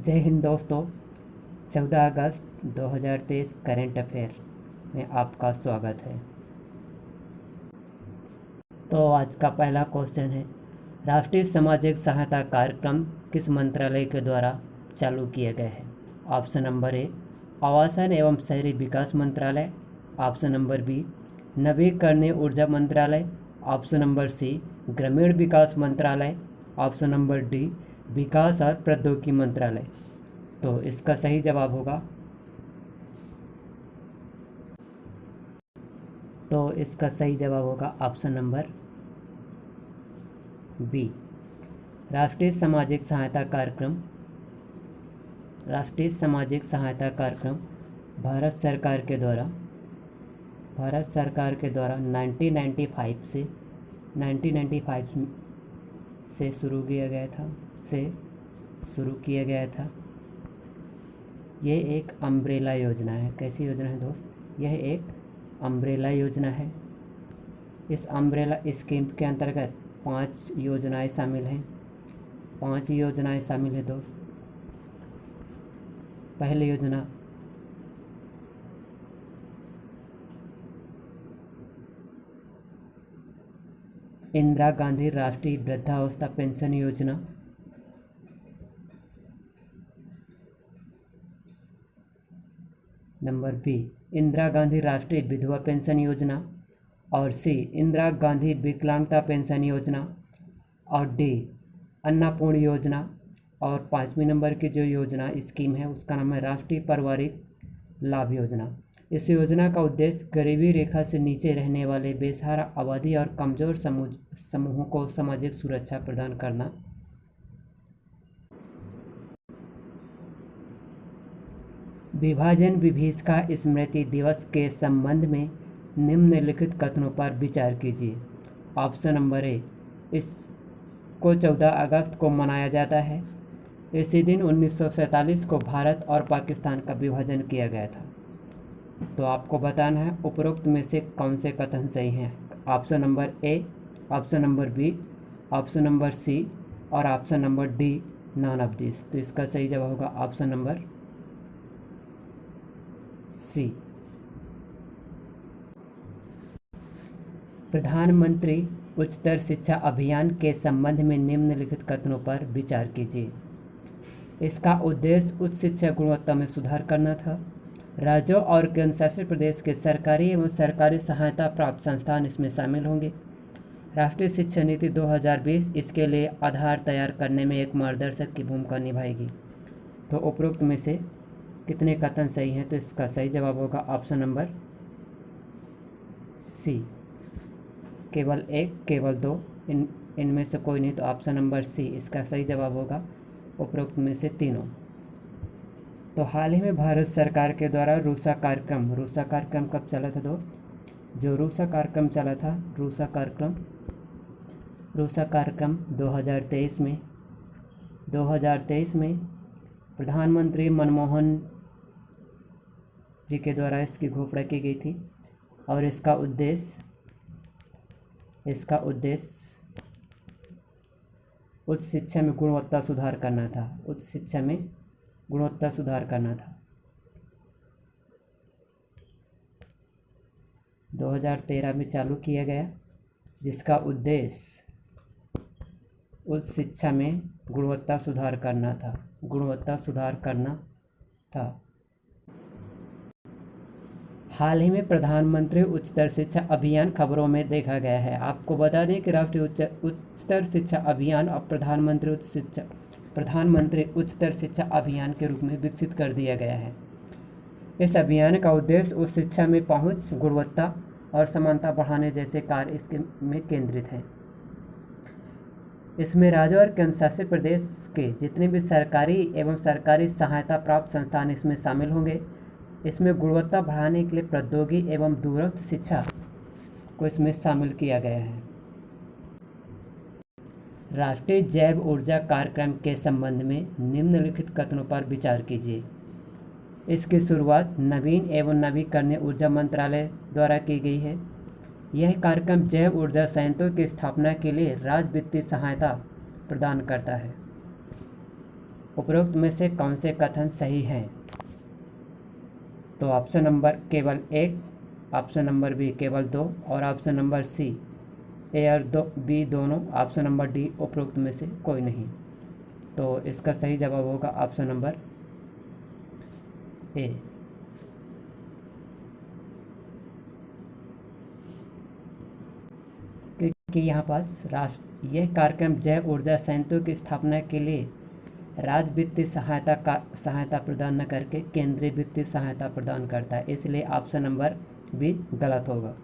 जय हिंद दोस्तों। 14 अगस्त 2023 current affair में आपका स्वागत है। तो आज का पहला क्वेश्चन है, राष्ट्रीय सामाजिक सहायता कार्यक्रम किस मंत्रालय के द्वारा चालू किए गए हैं? ऑप्शन नंबर ए, आवासन एवं शहरी विकास मंत्रालय। ऑप्शन नंबर बी, नवीकरणीय ऊर्जा मंत्रालय। ऑप्शन नंबर सी, ग्रामीण विकास मंत्रालय। ऑप्शन नंबर डी, विकास और प्रौद्योगिकी मंत्रालय। तो इसका सही जवाब होगा ऑप्शन नंबर बी, राष्ट्रीय सामाजिक सहायता कार्यक्रम। राष्ट्रीय सामाजिक सहायता कार्यक्रम भारत सरकार के द्वारा 1995 से शुरू किया गया था। ये एक अम्ब्रेला योजना है। कैसी योजना है दोस्त? यह एक अम्ब्रेला योजना है। इस अम्ब्रेला स्कीम के अंतर्गत 5 योजनाएं शामिल हैं। दोस्त। पहली योजना इंदिरा गांधी राष्ट्रीय वृद्धावस्था पेंशन योजना। नंबर बी, इंदिरा गांधी राष्ट्रीय विधवा पेंशन योजना। और सी, इंदिरा गांधी विकलांगता पेंशन योजना। और डी, अन्नपूर्ण योजना। और 5वें नंबर की जो योजना स्कीम है उसका नाम है राष्ट्रीय पारिवारिक लाभ योजना। इस योजना का उद्देश्य गरीबी रेखा से नीचे रहने वाले बेसहारा आबादी और कमजोर समूहों को सामाजिक सुरक्षा प्रदान करना। विभाजन विभीषिका स्मृति दिवस के संबंध में निम्नलिखित कथनों पर विचार कीजिए। ऑप्शन नंबर ए, इसको 14 अगस्त को मनाया जाता है। इसी दिन 1947 को भारत और पाकिस्तान का विभाजन किया गया था। तो आपको बताना है उपरोक्त में से कौन से कथन सही हैं। Option number A, option number B, option number C और option number D, none of this. तो इसका सही जवाब होगा ऑप्शन नंबर सी। प्रधानमंत्री उच्चतर शिक्षा अभियान के संबंध में निम्नलिखित कथनों पर विचार कीजिए। इसका उद्देश्य उच्च शिक्षा गुणवत्ता में सुधार करना था। राज्यों और केंद्र शासित प्रदेश के सरकारी एवं सरकारी सहायता प्राप्त संस्थान इसमें शामिल होंगे। राष्ट्रीय शिक्षा नीति 2020 इसके लिए आधार तैयार करने में एक मार्गदर्शक की भूमिका निभाएगी। तो उपरोक्त में से कितने कथन सही हैं? तो इसका सही जवाब होगा ऑप्शन नंबर सी। केवल एक, केवल 2, इनमें से कोई नहीं। तो ऑप्शन नंबर सी इसका सही जवाब होगा उपरोक्त में से तीनों। तो हाल ही में भारत सरकार के द्वारा रूसा कार्यक्रम कब चला था दोस्त? जो रूसा कार्यक्रम चला था, रूसा कार्यक्रम 2023 में प्रधानमंत्री मनमोहन जी के द्वारा इसकी घोषणा की गई थी। और इसका उद्देश्य उच्च शिक्षा में गुणवत्ता सुधार करना था। 2013 में चालू किया गया, जिसका उद्देश्य उच्च शिक्षा में गुणवत्ता सुधार करना था। हाल ही में प्रधानमंत्री उच्चतर शिक्षा अभियान खबरों में देखा गया है। आपको बता दें कि राष्ट्रीय उच्चतर शिक्षा अभियान और प्रधानमंत्री उच्चतर शिक्षा अभियान के रूप में विकसित कर दिया गया है। इस अभियान का उद्देश्य उच्च शिक्षा में पहुंच, गुणवत्ता और समानता बढ़ाने जैसे कार्य इसके में केंद्रित हैं। इसमें राज्य और केंद्र शासित प्रदेश के जितने भी सरकारी एवं सरकारी सहायता प्राप्त संस्थान इसमें शामिल होंगे। इसमें गुणवत्ता बढ़ाने के लिए प्रौद्योगिकी एवं दूरस्थ शिक्षा को इसमें शामिल किया गया है। राष्ट्रीय जैव ऊर्जा कार्यक्रम के संबंध में निम्नलिखित कथनों पर विचार कीजिए। इसकी शुरुआत नवीन एवं नवीकरणीय ऊर्जा मंत्रालय द्वारा की गई है। यह कार्यक्रम जैव ऊर्जा संयंत्रों की स्थापना के लिए राज्य वित्तीय सहायता प्रदान करता है। उपरोक्त में से कौन से कथन सही हैं? तो ऑप्शन नंबर केवल 1, ऑप्शन नंबर बी केवल 2 और ऑप्शन नंबर सी ए और बी दोनों, ऑप्शन नंबर डी उपरोक्त में से कोई नहीं। तो इसका सही जवाब होगा ऑप्शन नंबर ए। क्योंकि यहाँ पास यह कार्यक्रम जैव ऊर्जा संयंत्रों की स्थापना के लिए राज्य वित्तीय सहायता प्रदान न करके केंद्रीय वित्तीय सहायता प्रदान करता है, इसलिए ऑप्शन नंबर बी गलत होगा।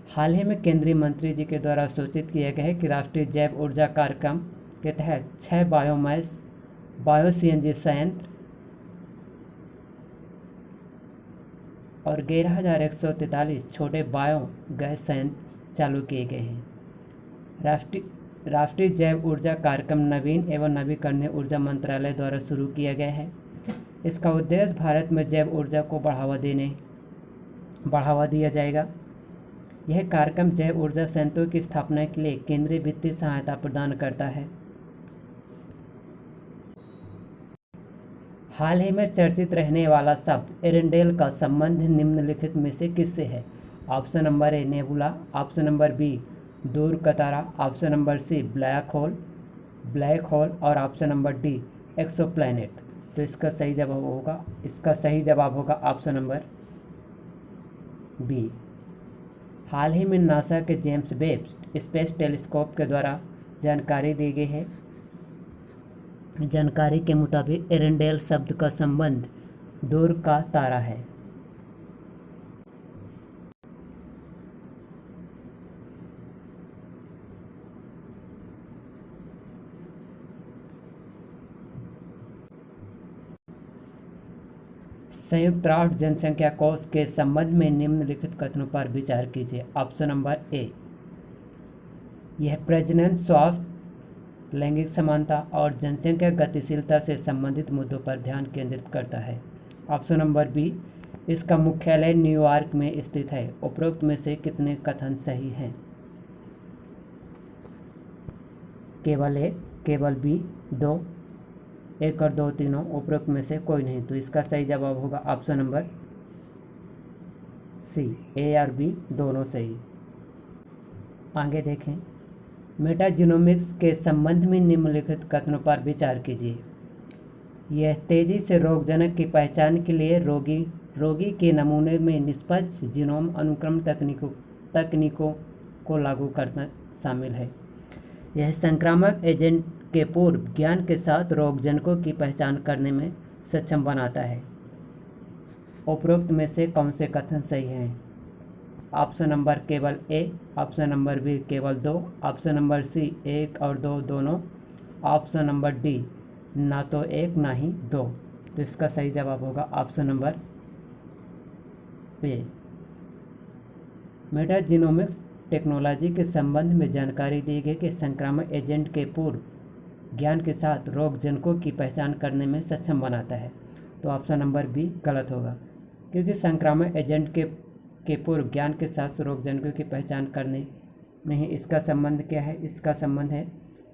हाल ही में केंद्रीय मंत्री जी के द्वारा सूचित किया गया है कि राष्ट्रीय जैव ऊर्जा कार्यक्रम के तहत 6 बायो CNG संयंत्र और 11,143 छोटे बायो गैस संयंत्र चालू किए गए हैं। राष्ट्रीय जैव ऊर्जा कार्यक्रम नवीन एवं नवीकरणीय ऊर्जा मंत्रालय द्वारा शुरू किया गया है। इसका उद्देश्य भारत में जैव ऊर्जा को बढ़ावा दिया जाएगा। यह कार्यक्रम जैव ऊर्जा संयंत्रों की स्थापना के लिए केंद्रीय वित्तीय सहायता प्रदान करता है। हाल ही में चर्चित रहने वाला शब्द एरेंडेल का संबंध निम्नलिखित में से किससे है? Option number A nebula, option number B दूर का तारा, option number C black hole और ऑप्शन नंबर डी एक्सोप्लैनेट। तो इसका सही जवाब होगा ऑप्शन नंबर बी। हाल ही में नासा के जेम्स वेब स्पेस टेलीस्कोप के द्वारा जानकारी दी गई है। जानकारी के मुताबिक एरेंडेल शब्द का संबंध दूर का तारा है। संयुक्त राष्ट्र जनसंख्या कोष के संबंध में निम्नलिखित कथनों पर विचार कीजिए। ऑप्शन नंबर ए, यह प्रजनन, स्वास्थ्य, लैंगिक समानता और जनसंख्या गतिशीलता से संबंधित मुद्दों पर ध्यान केंद्रित करता है। ऑप्शन नंबर बी, इसका मुख्यालय न्यूयॉर्क में स्थित है। उपरोक्त में से कितने कथन सही हैं? केवल एक, केवल बी, 2, 1 और 2 तीनों, उपरोक्त में से कोई नहीं। तो इसका सही जवाब होगा ऑप्शन नंबर सी, ए और बी दोनों सही। आगे देखें, मेटाजीनोमिक्स के संबंध में निम्नलिखित कथनों पर विचार कीजिए। यह तेजी से रोगजनक की पहचान के लिए रोगी के नमूने में निष्पक्ष जीनोम अनुक्रमण तकनीकों को लागू करना शामिल है। यह संक्रामक एजेंट के पूर्व ज्ञान के साथ रोगजनकों की पहचान करने में सक्षम बनाता है। उपरोक्त में से कौन से कथन सही हैं? ऑप्शन नंबर केवल ए, ऑप्शन नंबर बी केवल 2, ऑप्शन नंबर सी 1 और 2 दोनों, ऑप्शन नंबर डी ना तो 1 ना ही 2। तो इसका सही जवाब होगा ऑप्शन नंबर ए। मेटाजीनोमिक्स टेक्नोलॉजी के संबंध में जानकारी दी गई कि संक्रामक एजेंट के पूर्व ज्ञान के साथ रोगजनकों की पहचान करने में सक्षम बनाता है। तो ऑप्शन नंबर बी गलत होगा, क्योंकि संक्रामक एजेंट के पूर्व ज्ञान के साथ रोगजनकों की पहचान करने में ही इसका संबंध क्या है? इसका संबंध है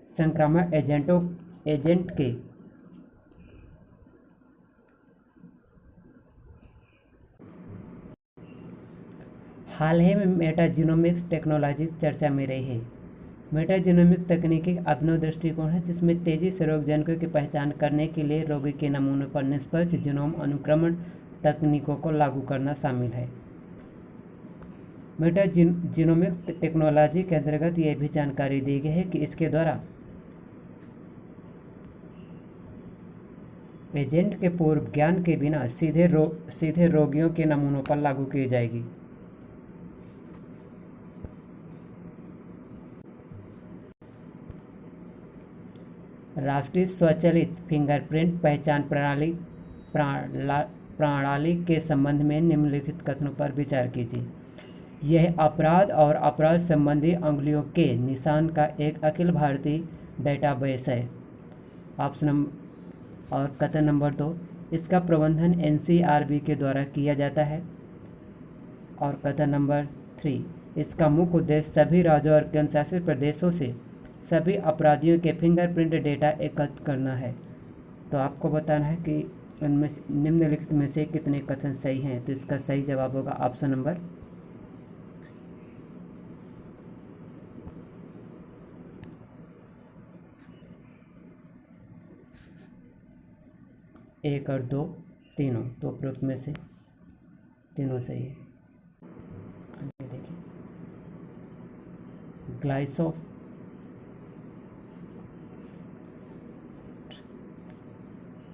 संक्रामक एजेंट के हाल ही में मेटाजीनोमिक्स टेक्नोलॉजी चर्चा में रही है। मेटाजीनोमिक तकनीकी अभिनव दृष्टिकोण है जिसमें तेजी से रोगजनकों की पहचान करने के लिए रोगी के नमूनों पर निष्पक्ष जीनोम अनुक्रमण तकनीकों को लागू करना शामिल है। मेटाजीनोमिक टेक्नोलॉजी के अंतर्गत यह भी जानकारी दी गई है कि इसके द्वारा एजेंट के पूर्व ज्ञान के बिना सीधे रोगियों के नमूनों पर लागू की जाएगी। राष्ट्रीय स्वचालित फिंगरप्रिंट पहचान प्रणाली के संबंध में निम्नलिखित कथनों पर विचार कीजिए। यह अपराध और अपराध संबंधी अंगुलियों के निशान का एक अखिल भारतीय डेटाबेस है। ऑप्शन और कथन नंबर 2, इसका प्रबंधन NCRB के द्वारा किया जाता है। और कथन नंबर 3, इसका मुख्य उद्देश्य सभी राज्यों और केंद्रशासित प्रदेशों से सभी अपराधियों के फिंगरप्रिंट डेटा एकत्र करना है। तो आपको बताना है कि इनमें निम्नलिखित में से कितने कथन सही हैं। तो इसका सही जवाब होगा ऑप्शन नंबर एक और दो, तीनों। तो उपरोक्त में से तीनों सही है। आगे देखिए,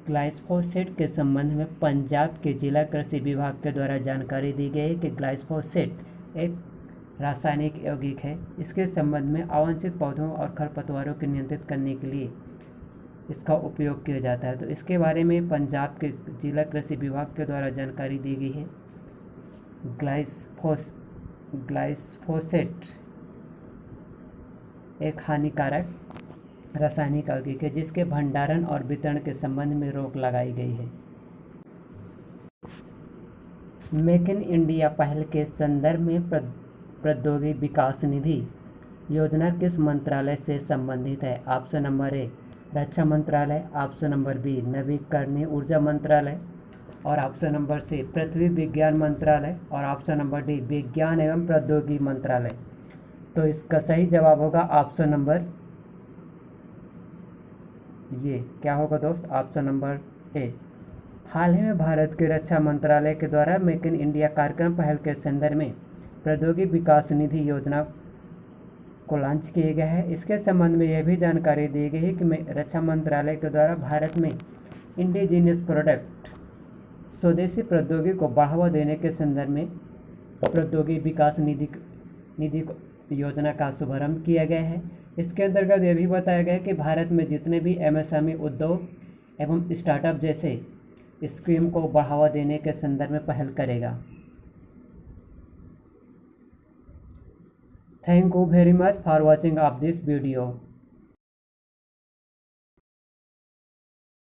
ग्लाइफोसेट के संबंध में पंजाब के जिला कृषि विभाग के द्वारा जानकारी दी गई है कि ग्लाइफोसेट एक रासायनिक यौगिक है। इसके संबंध में अवांछित पौधों और खरपतवारों को नियंत्रित करने के लिए इसका उपयोग किया जाता है। तो इसके बारे में पंजाब के जिला कृषि विभाग के द्वारा जानकारी दी गई है। ग्लाइफोसेट एक हानिकारक रासायनिक यौगिक है जिसके भंडारण और वितरण के संबंध में रोक लगाई गई है। मेक इन इंडिया पहल के संदर्भ में प्रौद्योगिकी विकास निधि योजना किस मंत्रालय से संबंधित है? ऑप्शन नंबर ए रक्षा मंत्रालय, ऑप्शन नंबर बी नवीकरणीय ऊर्जा मंत्रालय, और ऑप्शन नंबर सी पृथ्वी विज्ञान मंत्रालय, और ऑप्शन नंबर डी विज्ञान एवं प्रौद्योगिकी मंत्रालय। तो इसका सही जवाब होगा ऑप्शन नंबर ये क्या होगा दोस्त? ऑप्शन नंबर ए। हाल ही में भारत के रक्षा मंत्रालय के द्वारा मेक इन इंडिया कार्यक्रम पहल के संदर्भ में प्रौद्योगिकी विकास निधि योजना को लॉन्च किया गया है। इसके संबंध में यह भी जानकारी दी गई है कि रक्षा मंत्रालय के द्वारा भारत में इंडिजीनियस प्रोडक्ट स्वदेशी प्रौद्योगिकी को बढ़ावा देने के संदर्भ में प्रौद्योगिकी विकास निधि योजना का शुभारंभ किया गया है। इसके अंतर्गत यह भी बताया गया है कि भारत में जितने भी एमएसएमई उद्योग एवं स्टार्टअप जैसे स्कीम को बढ़ावा देने के संदर्भ में पहल करेगा। Thank you very much for watching of this video.